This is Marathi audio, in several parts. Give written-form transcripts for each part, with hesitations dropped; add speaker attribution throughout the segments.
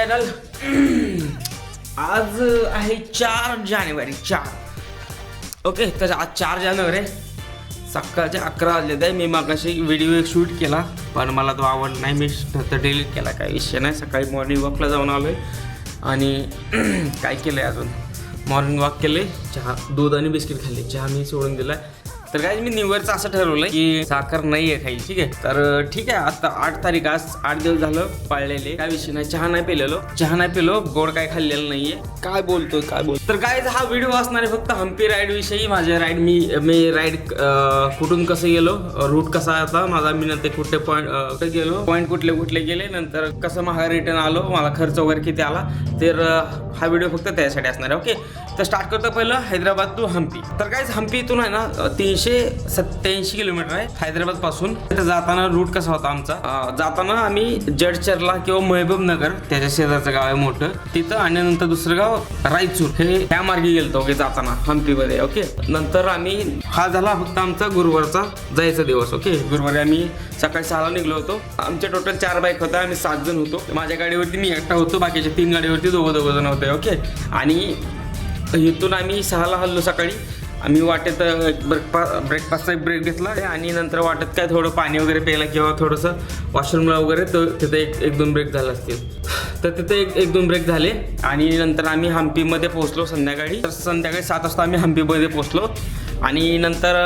Speaker 1: चॅनल. आज आहे 4 जानेवारी 4. ओके, तर आज 4 जानेवारी सकाळचे 11 वाजले. मी मागाशी व्हिडिओ एक शूट केला पण मला तो आवडला नाही, मी तर डिलीट केला. काही विषय नाही. सकाळी मॉर्निंग वॉकला जाऊन आलो आहे आणि काय केलं आहे अजून मॉर्निंग वॉक केले, चहा दूध आणि बिस्किट खाल्ले. चहा मी सोडून दिला. तर काय मी न्यू इयरचं असं ठरवलं की साखर नाही आहे खायची. ठीक आहे, तर ठीक आहे. आता 8 तारीख, आज 8 दिवस झालं पाळलेले. काय विषय नाही. चहा नाही पिलो, गोड काय खाल्लेलं नाहीये. काय बोलतो. तर काय हा व्हिडिओ असणार आहे फक्त हम्पी राईड विषयी. माझ्या राईड मी राईड कुठून कसं गेलो, रूट कसा होता माझा, मी नंतर कुठे पॉईंट गेलो, पॉईंट कुठले गेले, नंतर कसं महाग रिटर्न आलो, मला खर्च वगैरे किती आला. तर हा व्हिडिओ फक्त त्यासाठी असणार आहे. ओके, तर स्टार्ट करतो पहिलं हैदराबाद टू हम्पी. तर काय हम्पी इथून आहे ना 387 किलोमीटर आहे हैदराबाद पासून. तर जाताना रूट कसा होता आमचा, जाताना आम्ही जडचरला किंवा महबूब नगर त्याच्या शेजारचं गाव आहे मोठं तिथं, आणि नंतर दुसरं गाव रायचूर, हे त्या मार्गे गेलतो. ओके, जाताना हम्पीमध्ये. ओके, नंतर आम्ही हा झाला फक्त आमचा गुरुवारचा जायचा दिवस. ओके, गुरुवारी आम्ही सकाळी 6ला निघलो होतो. आमच्या टोटल 4 बाईक होत्या, आम्ही 7 जण होतो. माझ्या गाडीवरती मी एकटा होतो, बाकीच्या 3 गाडीवरती दोघं जण होते. ओके, आणि इथून आम्ही 6ला हल्लो सकाळी. आम्ही वाटेत ब्रेकफास्टचा ब्रेक घेतला आणि नंतर वाटेत काय थोडं पाणी वगैरे प्यायला किंवा थोडंसं वॉशरूमला वगैरे, तर तिथे एक दोन ब्रेक झाले असतील. तर तिथे एक दोन ब्रेक झाले आणि नंतर आम्ही हम्पीमध्ये पोहोचलो संध्याकाळी. तर संध्याकाळी 7 वाजता आम्ही हम्पीमध्ये पोहोचलो आणि नंतर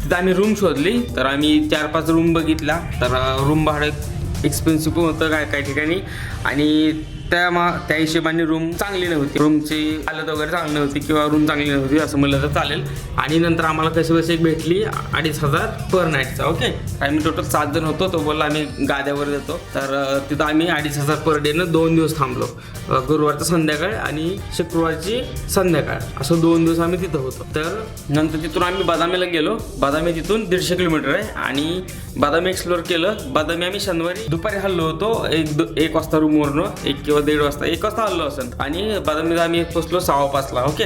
Speaker 1: तिथं आम्ही रूम शोधली. तर आम्ही 4-5 रूम बघितल्या. तर रूम भाडं एक्सपेन्सिव्ह होतं काय ठिकाणी, आणि त्या हिशोबाने रूम चांगली नव्हती. रूमची हालत वगैरे चांगली नव्हती किंवा रूम चांगली नव्हती असं म्हणलं तर चालेल. आणि नंतर आम्हाला कशी एक भेटली 2,500 पर नाईटचा. ओके, आम्ही टोटल 7 जण होतो. तो बोलला आम्ही गाद्यावर देतो. तर तिथं आम्ही 2,500 पर डेनं 2 दिवस थांबलो. गुरुवारचं संध्याकाळ आणि शुक्रवारची संध्याकाळ असं 2 दिवस आम्ही तिथं होतो. तर नंतर तिथून आम्ही बदामीला गेलो. बदामी तिथून 150 किलोमीटर आहे आणि बदामी एक्सप्लोर केलं. बदामी आम्ही शनिवारी दुपारी हल्लो होतो 1 वाजता रूमवरनं, 1 किंवा 1:30 वाजता, 1 वाजता हल्लो असेल. आणि बदामीला आम्ही पोचलो 5:15ला. ओके,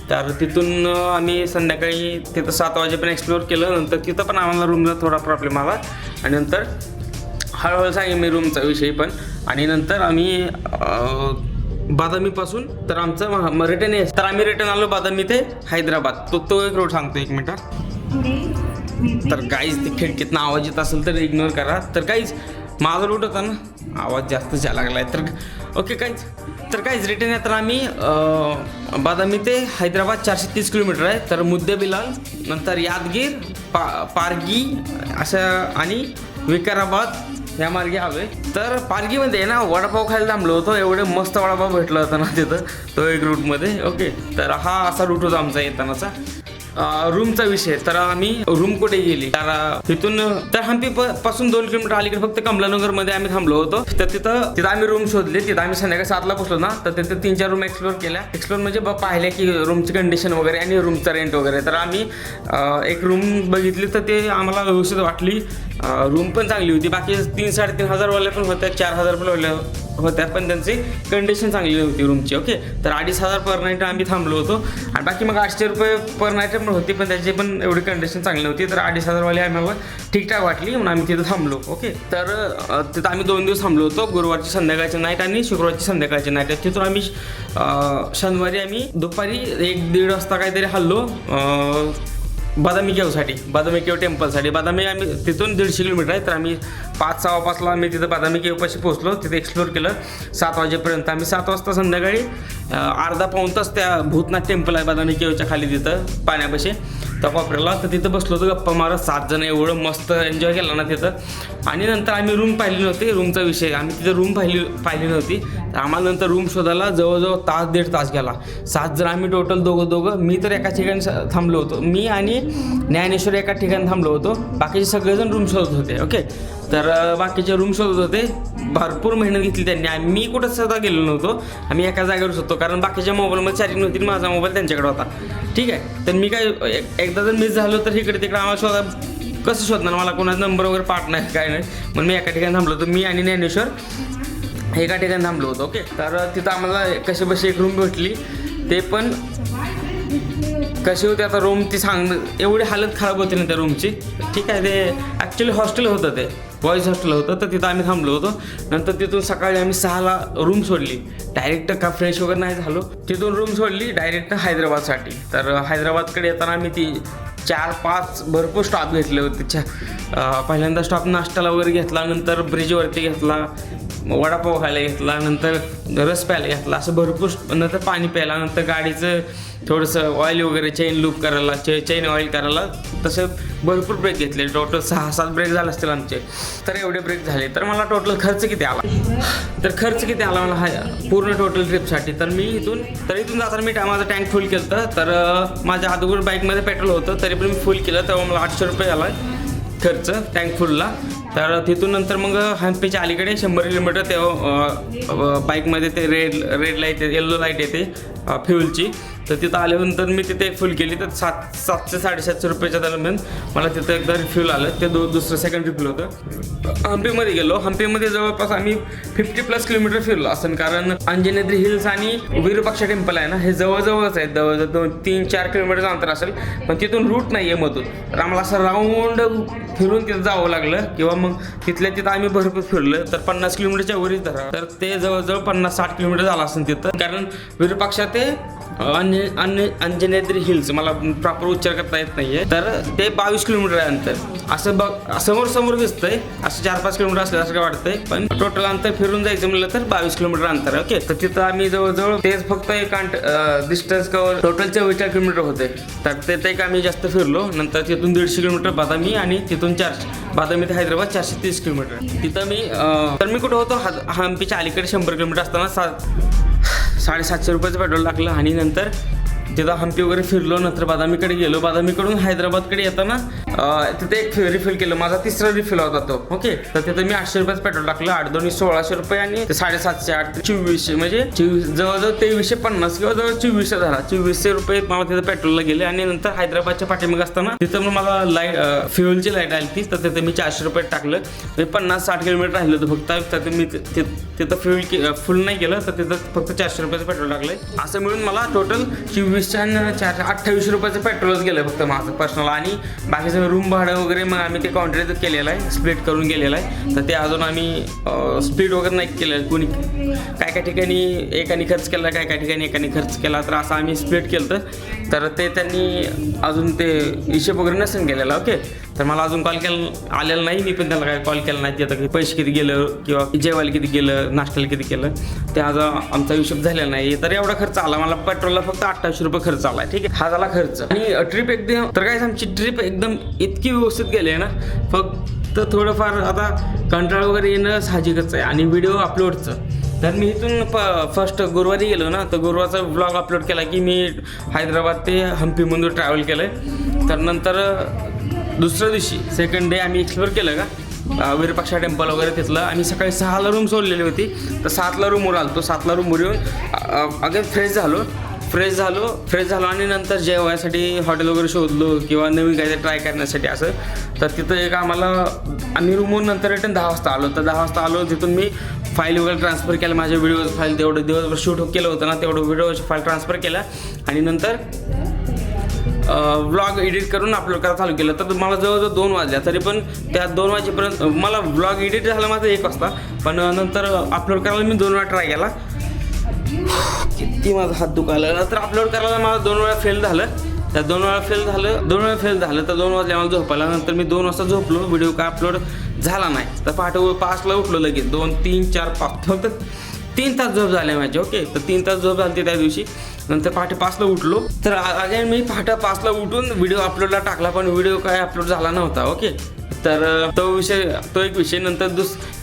Speaker 1: तर तिथून आम्ही संध्याकाळी तिथं 7 वाजेपर्यंत एक्सप्लोर केलं. नंतर तिथं पण आम्हाला रूमला थोडा प्रॉब्लेम आला आणि नंतर हळूहळू सांगेन मी रूमचा विषय पण. आणि नंतर आम्ही बदामीपासून तर आमचं रिटर्न आहे. तर आम्ही रिटर्न आलो बदामी ते हैदराबाद. तो एक रोड सांगतो 1 मिनिट. तर गाईज ते खिडकीतनं आवाज येत असेल तर इग्नोर करा. तर गाईज माझा रूट होता ना, आवाज जास्त जायला लागला आहे. तर ओके काहीच रिटर्न आहे. तर आम्ही बदामी ते हैदराबाद 430 किलोमीटर आहे. तर मुद्देबिलाल, नंतर यादगीर, पारगी असं आणि विकाराबाद या मार्गे हवे. तर पारगीमध्ये ना वडापाव खायला थांबलो होतो. एवढे मस्त वडापाव भेटला होता ना तिथं, तो एक रूटमध्ये. ओके, तर हा असा रूट होता आमचा येतानाचा. रूमचा विषय, तर आम्ही रूम कुठे गेली, तर तिथून तर हम्पी पासून 2 किलोमीटर अलीकडे फक्त कमलानगरमध्ये आम्ही थांबलो होतो. तर तिथं आम्ही रूम शोधले. तिथं आम्ही संध्याकाळी 7ला पोहोचलो ना, तर तिथे 3-4 रूम एक्सप्लोर केल्या. म्हणजे पाहिल्या की रूमची कंडिशन वगैरे आणि रूमचा रेंट वगैरे. तर आम्ही एक रूम बघितली तर ते आम्हाला व्यवस्थित वाटली. रूम पण चांगली होती. बाकी 3-3.5 हजार वाले पण होत्या, 4,000 पण वाले होत्या, पण त्यांची कंडिशन चांगली नव्हती रूमची. ओके, तर 2,500 पर नाईट आम्ही थांबलो होतो. आणि बाकी मग 800 रुपये पर नाईट पण होती, पण त्याची पण एवढी कंडिशन चांगली नव्हती. तर 2,500 वाली आम्हाला ठीकठाक वाटली म्हणून आम्ही तिथं थांबलो. ओके, तर तिथं आम्ही 2 दिवस थांबलो होतो. गुरुवारची संध्याकाळची नाईट आणि शुक्रवारची संध्याकाळची नाईट. तिथून आम्ही शनिवारी आम्ही दुपारी 1-1:30 वाजता काहीतरी हल्लो बदामी केव टेम्पलसाठी. बदामी आम्ही तिथून 150 किलोमीटर आहे. तर आम्ही 5-6:15ला आम्ही तिथं बदामी केवपाशी पोहोचलो. तिथे एक्सप्लोर केलं 7 वाजेपर्यंत. आम्ही 7 वाजता संध्याकाळी अर्धा-पाऊण तास त्या भूतनाथ टेम्पल आहे बदामी केवच्या खाली तिथं पाण्यापाशी त्या कोपऱ्याला. तर तिथं बसलो होतो गप्पा मारत 7 जण. एवढं मस्त एन्जॉय केला ना तिथं. आणि नंतर आम्ही रूम पाहिली नव्हती. रूमचा विषय, आम्ही तिथं रूम पाहिली नव्हती. तर आम्हाला नंतर रूम शोधायला जवळजवळ 1.5 तास गेला. 7 जण आम्ही टोटल दोघं. मी तर एका ठिकाणी थांबलो होतो. मी आणि ज्ञानेश्वर एका ठिकाणी थांबलो होतो. बाकीचे सगळेजण रूम शोधत होते. ओके, तर बाकीचे रूम शोधत होते. भरपूर मेहनत घेतली त्यांनी. मी कुठं सुद्धा गेलो नव्हतो. आम्ही एका जागेवरच होतो, कारण बाकीच्या मोबाईलमध्ये चार्जिंग नव्हती, माझा मोबाईल त्यांच्याकडे होता. ठीक आहे, तर मी काय एकदा जर मिस झालो तर इकडे तिकडे आम्हाला कसं शोधणार, मला कोणाचा नंबर वगैरे पाठ नाही काय नाही. म्हणून मी एका ठिकाणी थांबलो होतो. मी आणि ज्ञानेश्वर एका ठिकाणी थांबलो होतो. ओके, तर तिथं आम्हाला कशी बशी एक रूम भेटली. ते पण कशी होती आता रूम ती एवढी हालत खराब होती ना त्या रूमची. ठीक आहे, ते ॲक्च्युली हॉस्टेल होतं, ते बॉईज हॉस्टेल होतं. तर तिथं आम्ही थांबलो होतो. नंतर तिथून सकाळी आम्ही 6ला रूम सोडली. डायरेक्ट का फ्रेश वगैरे नाही झालो, तिथून रूम सोडली डायरेक्ट हैदराबादसाठी. तर हैदराबादकडे येताना आम्ही ती 4-5 भरपूर स्टॉप घेतले होते. पहिल्यांदा स्टॉप नाश्त्याला वगैरे घेतला, नंतर ब्रिजवरती घेतला, वडापाव खायला घेतला, नंतर रस प्यायला घेतला, असं भरपूर. नंतर पाणी प्यायला, नंतर गाडीचं थोडंसं ऑइल वगैरे चेन लूप करायला, चेन ऑइल करायला, तसे भरपूर ब्रेक घेतले. टोटल 6-7 ब्रेक झाले असतील आमचे. तर एवढे ब्रेक झाले. तर मला टोटल खर्च किती आला, तर खर्च किती आला मला हा पूर्ण टोटल ट्रिपसाठी. तर मी इथून जाताना मी माझा टँक फुल केलं. तर माझ्या अगोदर बाईकमध्ये पेट्रोल होतं, तरी पण मी फुल केलं. तेव्हा मला 800 रुपये आला खर्च टँक फुलला. तर तिथून नंतर मग हम्पीच्या अलीकडे 100 किलोमीटर तेव्हा बाईकमध्ये ते रेड लाईट येल्लो लाईट येते फ्युलची. तर तिथं आल्यानंतर मी तिथे फुल केली. तर 700-750 रुपयाच्या दरम्यान मला तिथं एकदा रिफ्यूल आलं. ते दुसरं सेकंड रिफ्यूल होतं. हम्पीमध्ये गेलो. हम्पीमध्ये जवळपास आम्ही 50+ किलोमीटर फिरलो असं, कारण अंजनेद्री हिल्स आणि विरूपाक्ष टेम्पल आहे ना, हे जवळजवळच आहेत. जवळजवळ 2-3-4 किलोमीटरचं अंतर असेल. पण तिथून रूट नाही आहे मधून. तर आम्हाला असं राऊंड फिरून तिथं जावं लागलं. किंवा मग तिथल्या तिथं आम्ही भरपूर फिरलो. तर 50 किलोमीटरच्या वरच धरा. तर ते जवळजवळ 50-60 किलोमीटर झालं असेल तिथं. कारण विरूपाक्ष ते अंजनेद्री हिल्स, मला प्रॉपर उच्चार करता येत नाहीये. तर ते 22 किलोमीटर आहे अंतर. असं बघ समोर दिसतंय, असं 4-5 किलोमीटर असलं असं काय वाटतंय. पण टोटल अंतर फिरून जायचं म्हणलं तर 22 किलोमीटर अंतर आहे. ओके, तर तिथं आम्ही जवळजवळ तेच फक्त एक डिस्टन्स कवर टोटल 44 किलोमीटर होते. तर ते आम्ही जास्त फिरलो. नंतर तिथून 150 किलोमीटर बादामी आणि तिथून 400 बादामी ते हैदराबाद 430 किलोमीटर. तिथं मी कुठं होतो, हम्पीच्या अलीकडे 100 किलोमीटर असताना 750 रुपयाचं पेट्रोल टाकलं. आणि नंतर तिथं हम्पी वगैरे फिरलो. नंतर बादामीकडे गेलो. बादामीकडून हैदराबादकडे येताना तिथे एक रिफिल केलं. माझा 3रा रिफिल होता तो. ओके, तर तिथं मी 800 रुपयाचं पेट्रोल टाकलं. 8-2 1600 रुपये आणि 750 8 2400 म्हणजे जवळजवळ 2350 किंवा जवळ 2400 झाला. 2400 रुपये मला तिथं पेट्रोलला गेले. आणि नंतर हैदराबादच्या पाठीमागे असताना तिथं मग मला लाईट फ्युलची लाईट आली ती. तर तिथं मी 400 रुपये टाकलं. म्हणजे 50-60 किलोमीटर राहिलं होतं फक्त. तर मी तिथं फुल नाही केलं. तर तिथं फक्त 400 रुपयाचं पेट्रोल टाकलं. असं मिळून मला टोटल 2400 आणि 428 रुपयाचं पेट्रोलच गेलं फक्त माझं पर्सनल. आणि बाकीचं रूम भाडं वगैरे मग आम्ही ते कॉन्ट्रॅक्ट केलेलं आहे, स्प्लिट करून गेलेलं आहे. तर ते अजून आम्ही स्प्लिट वगैरे नाही केलं. कोणी काय ठिकाणी एकाने खर्च केला, काय ठिकाणी एकाने खर्च केला. तर असं आम्ही स्प्लिट केलं. तर ते त्यांनी अजून ते हिशेब वगैरे नसेल केलेला. ओके, तर मला अजून कॉल आलेला नाही. मी पण त्याला काय कॉल केला नाही. आता पैसे किती गेलं किंवा जेवायला किती गेलं, नाश्त्याला किती केलं, ते आज आमचा हिशोब झालेला नाही. तर एवढा खर्च आला मला पेट्रोलला फक्त 2800 रुपये खर्च आला. ठीक आहे, हा झाला खर्च. आणि ट्रिप एकदम, तर काय आमची ट्रिप एकदम इतकी व्यवस्थित गेली आहे ना. फक्त थोडंफार आता कंटाळ वगैरे येणं साहजिकच आहे. आणि व्हिडिओ अपलोडचं, तर मी इथून फर्स्ट गुरुवारी गेलो ना, तर गुरुवारचा व्लॉग अपलोड केला की मी हैदराबाद ते हम्पीमधून ट्रॅव्हल केलं आहे. तर नंतर दुसऱ्या दिवशी सेकंड डे आम्ही एक्सप्लोर केलं का विरूपाक्ष टेम्पल वगैरे तिथलं. आणि सकाळी 6ला रूम सोडलेली होती. तर 7ला रूमवर आलो. 7ला रूमवर येऊन अगेन फ्रेश झालो आणि नंतर जेवायसाठी हॉटेल वगैरे शोधलो किंवा नवीन काहीतरी ट्राय करण्यासाठी असं. तर तिथं एक आम्ही रूमवर नंतर रिटर्न 10 वाजता आलो. तर 10 वाजता आलो. तिथून मी फाईल वगैरे ट्रान्सफर केल्या. माझ्या व्हिडिओज फाईल तेवढं दिवसभर शूट केलं होतं ना, तेवढं व्हिडिओची फाईल ट्रान्सफर केल्या. आणि नंतर व्लॉग एडिट करून अपलोड करायला चालू केलं. तर मला जवळजवळ 2 वाजल्या. तरी पण त्या 2 वाजेपर्यंत मला व्लॉग एडिट झाला माझं 1 वाजता. पण नंतर अपलोड करायला मी 2 वेळा ट्राय केला. किती माझा हात दुखायला. नंतर अपलोड करायला मला 2 वेळा फेल झालं. त्या 2 वेळा फेल झालं. तर 2 वाजल्या मला झोपायला. नंतर मी 2 वाजता झोपलो. व्हिडिओ काय अपलोड झाला नाही. तर पहाटे 5ला उठलो लगेच. 2, 3, 4, 5 फक्त 3 तास झोप झाले माझे. ओके, तर 3 तास झोप झाली त्या दिवशी. नंतर पहाटे 5ला उठलो. तर अगेन मी पहाटे 5ला उठून व्हिडिओ अपलोडला टाकला. पण व्हिडिओ काय अपलोड झाला नव्हता. ओके, तर तो एक विषय. नंतर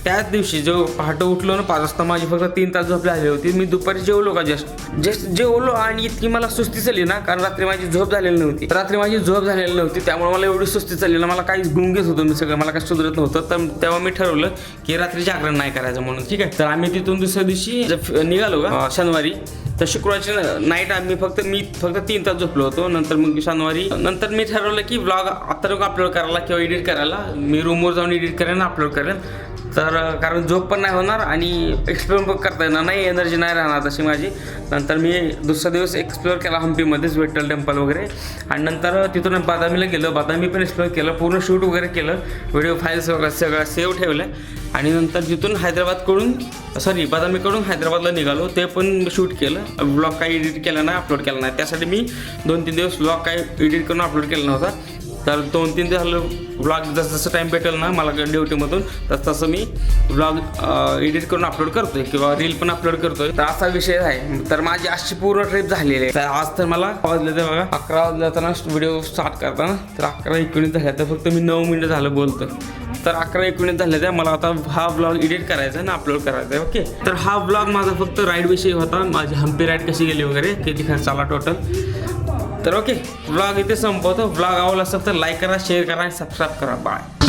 Speaker 1: त्याच दिवशी जो पहाटे उठलो ना 5 वाजता, माझी फक्त 3 तास झोप लागली होती. मी दुपारी जेवलो का जस्ट जेवलो. आणि इतकी मला सुस्ती चालली ना, कारण रात्री माझी झोप झालेली नव्हती. त्यामुळे मला एवढी सुस्ती चालली ना, मला काही गुंगेच होतं मी सगळं, मला काही सुधरत नव्हतं. तर तेव्हा मी ठरवलं की रात्री जागरण नाही करायचं म्हणून. ठीक आहे, तर आम्ही तिथून दुसऱ्या दिवशी निघालो का शनिवारी. तर शुक्रवारची नाईट मी फक्त 3 तास झोपलो होतो. नंतर मग शनिवारी नंतर मी ठरवलं की व्लॉग आता अपलोड करायला किंवा एडिट करायला मी रूमवर जाऊन एडिट करेन, अपलोड करेन. तर कारण झोप पण नाही होणार आणि एक्सप्लोर पण करता येणार नाही, एनर्जी नाही राहणार तशी माझी. नंतर मी दुसरा दिवस एक्सप्लोअर केला हम्पीमध्येच, विठ्ठल टेम्पल वगैरे. आणि नंतर तिथून बादामीला गेलो, बादामी पण एक्सप्लोअर केलं, पूर्ण शूट वगैरे केलं, व्हिडिओ फाईल्स वगैरे सगळं सेव्ह ठेवलं. आणि नंतर तिथून बादामीकडून हैदराबादला निघालो, ते पण शूट केलं. ब्लॉग काही एडिट केला नाही, अपलोड केला नाही. त्यासाठी मी 2-3 दिवस ब्लॉग काही एडिट करून अपलोड केला नव्हता. तर 2-3 दिवस झालं ब्लॉग जसं टाईम भेटेल ना मला ड्युटीमधून तसं मी ब्लॉग एडिट करून अपलोड करतोय किंवा रील पण अपलोड करतोय. तर असा विषय आहे. तर माझी अशी पूर्ण ट्रिप झालेली आहे. तर आज तर मला वाजले ते बघा 11 वाजल्यातना व्हिडिओ स्टार्ट करताना, तर 11:19 झाल्या. तर फक्त मी 9 मिनिटं झालं बोलतोय. तर 11:19 झाले त्या मला आता हा ब्लॉग एडिट करायचा आहे ना अपलोड करायचा आहे. ओके, तर हा ब्लॉग माझा फक्त राईडविषयी होता, माझी हम्पी राईड कशी गेली वगैरे, किती खर्च आला टोटल. तर ओके, ब्लॉग इथे संपवतो. ब्लॉग आवडला असेल तर लाईक करा, शेअर करा आणि सबस्क्राईब करा. बाय.